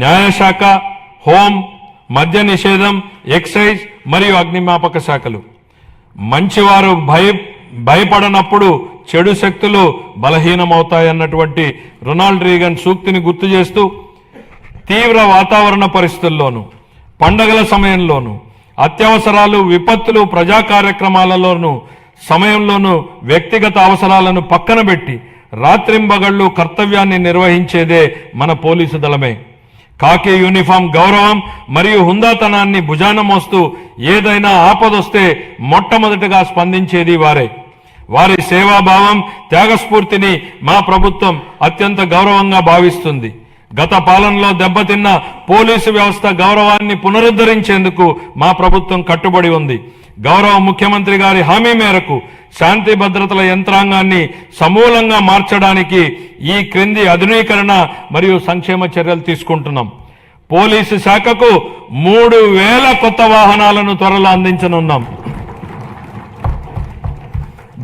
న్యాయశాఖ, హోం, మద్య నిషేధం, ఎక్సైజ్ మరియు అగ్నిమాపక శాఖలు. మంచివారు భయపడనప్పుడు చెడు శక్తులు బలహీనమవుతాయన్నటువంటి రొనాల్డ్ రీగన్ సూక్తిని గుర్తు చేస్తూ తీవ్ర వాతావరణ పరిస్థితుల్లోనూ, పండగల సమయంలోనూ, అత్యవసరాలు, విపత్తులు, ప్రజా కార్యక్రమాలలోనూ సమయంలోనూ వ్యక్తిగత అవసరాలను పక్కన పెట్టి రాత్రింబగళ్లు కర్తవ్యాన్ని నిర్వహించేదే మన పోలీసు దళమే. కాకి యూనిఫామ్ గౌరవం మరియు హుందాతనాన్ని భుజాన మోస్తూ ఏదైనా ఆపదొస్తే మొట్టమొదటిగా స్పందించేది వారే. వారి సేవాభావం, త్యాగస్ఫూర్తిని మా ప్రభుత్వం అత్యంత గౌరవంగా భావిస్తుంది. గత పాలనలో దెబ్బతిన్న పోలీసు వ్యవస్థ గౌరవాన్ని పునరుద్ధరించేందుకు మా ప్రభుత్వం కట్టుబడి ఉంది. గౌరవ ముఖ్యమంత్రి గారి హామీ మేరకు శాంతి భద్రతల యంత్రాంగాన్ని సమూలంగా మార్చడానికి ఈ క్రింది ఆధునీకరణ మరియు సంక్షేమ చర్యలు తీసుకుంటున్నాం. పోలీసు శాఖకు 3000 కొత్త వాహనాలను త్వరలో అందించనున్నాం.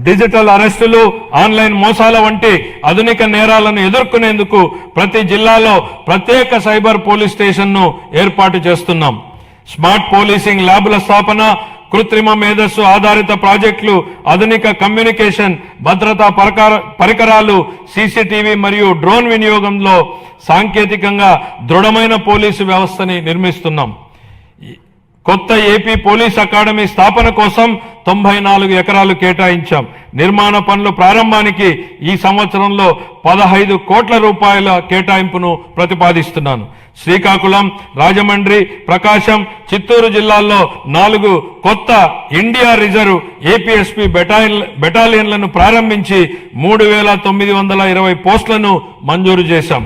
డిజిటల్ అరెస్టులు, ఆన్లైన్ మోసాల వంటి ఆధునిక నేరాలను ఎదుర్కొనేందుకు ప్రతి జిల్లాలో ప్రత్యేక సైబర్ పోలీస్ స్టేషన్ను ఏర్పాటు చేస్తున్నాం. స్మార్ట్ పోలీసింగ్ ల్యాబ్ల స్థాపన, కృత్రిమ మేధస్సు ఆధారిత ప్రాజెక్టులు, ఆధునిక కమ్యూనికేషన్ భద్రతా పరికరాలు, సీసీటీవీ మరియు డ్రోన్ వినియోగంలో సాంకేతికంగా దృఢమైన పోలీసు వ్యవస్థని నిర్మిస్తున్నాం. కొత్త ఏపీ పోలీస్ అకాడమీ స్థాపన కోసం 94 ఎకరాలు కేటాయించాం. నిర్మాణ పనుల ప్రారంభానికి ఈ సంవత్సరంలో 15 కోట్ల రూపాయల కేటాయింపును ప్రతిపాదిస్తున్నాను. శ్రీకాకుళం, రాజమండ్రి, ప్రకాశం, చిత్తూరు జిల్లాల్లో 4 కొత్త ఇండియా రిజర్వ్ ఏపీఎస్పీ బెటాలియన్లను ప్రారంభించి 3920 పోస్టులను మంజూరు చేశాం.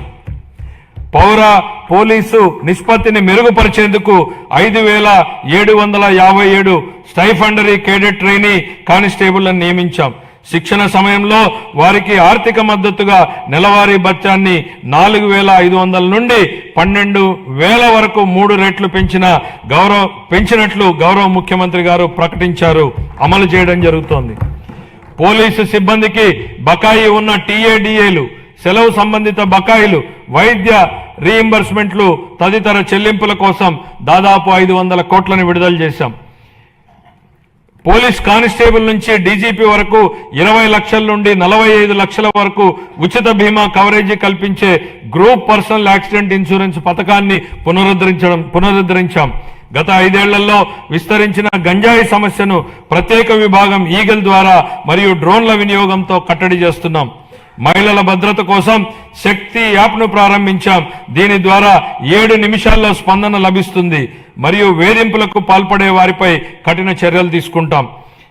పౌర పోలీసు నిష్పత్తిని మెరుగుపరిచేందుకు 5757 స్టైఫండరీ కేడెట్ ట్రైనీ కానిస్టేబుళ్లను నియమించాం. శిక్షణ సమయంలో వారికి ఆర్థిక మద్దతుగా నెలవారీ భత్యాన్ని 4500 నుండి 12000 వరకు 3 రెట్లు పెంచినట్లు గౌరవ ముఖ్యమంత్రి గారు ప్రకటించారు. అమలు చేయడం జరుగుతోంది. పోలీసు సిబ్బందికి బకాయి ఉన్న టీఏడీఏలు, సెలవు సంబంధిత బకాయిలు, వైద్య రీయింబర్స్మెంట్లు తదితర చెల్లింపుల కోసం దాదాపు 500 కోట్లను విడుదల చేశాం. పోలీస్ కానిస్టేబుల్ నుంచి డీజీపీ వరకు 20 లక్షల నుండి 45 లక్షల వరకు ఉచిత బీమా కవరేజీ కల్పించే గ్రూప్ పర్సనల్ యాక్సిడెంట్ ఇన్సూరెన్స్ పథకాన్ని పునరుద్ధరించాం. గత 5 ఏళ్లలో విస్తరించిన గంజాయి సమస్యను ప్రత్యేక విభాగం ఈగల్ ద్వారా మరియు డ్రోన్ల వినియోగంతో కట్టడి చేస్తున్నాం. మహిళల భద్రత కోసం శక్తి యాప్ను ప్రారంభించాం. దీని ద్వారా 7 నిమిషాల్లో స్పందన లభిస్తుంది మరియు వేధింపులకు పాల్పడే వారిపై కఠిన చర్యలు తీసుకుంటాం.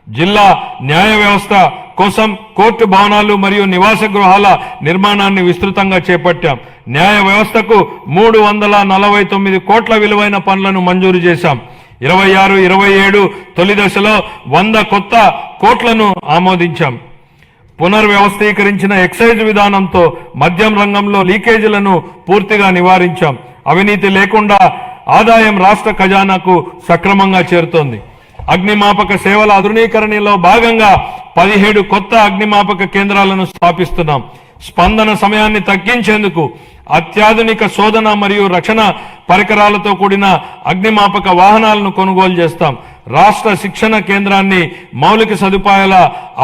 జిల్లా న్యాయ వ్యవస్థ కోసం కోర్టు భవనాలు మరియు నివాస గృహాల నిర్మాణాన్ని విస్తృతంగా చేపట్టాం. న్యాయ వ్యవస్థకు 349 కోట్ల విలువైన పనులను మంజూరు చేశాం. 26-27 తొలి దశలో 100 కొత్త కోట్లను ఆమోదించాం. పునర్వ్యవస్థీకరించిన ఎక్సైజ్ విధానంతో మద్యం రంగంలో లీకేజీలను పూర్తిగా నివారించాం. అవినీతి లేకుండా ఆదాయం రాష్ట్ర ఖజానాకు సక్రమంగా చేరుతోంది. అగ్నిమాపక సేవల ఆధునీకరణలో భాగంగా 17 కొత్త అగ్నిమాపక కేంద్రాలను స్థాపిస్తున్నాం. స్పందన సమయాన్ని తగ్గించేందుకు అత్యాధునిక శోధన మరియు రక్షణ పరికరాలతో కూడిన అగ్నిమాపక వాహనాలను కొనుగోలు చేస్తాం. రాష్ట్ర శిక్షణ కేంద్రాన్ని మౌలిక సదుపాయాల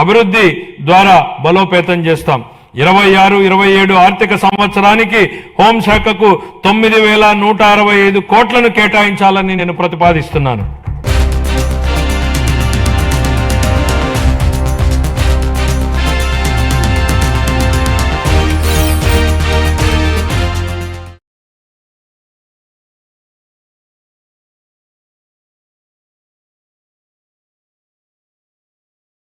అభివృద్ధి ద్వారా బలోపేతం చేస్తాం. 26-27 ఆర్థిక సంవత్సరానికి హోంశాఖకు 9165 కోట్లను కేటాయించాలని నేను ప్రతిపాదిస్తున్నాను.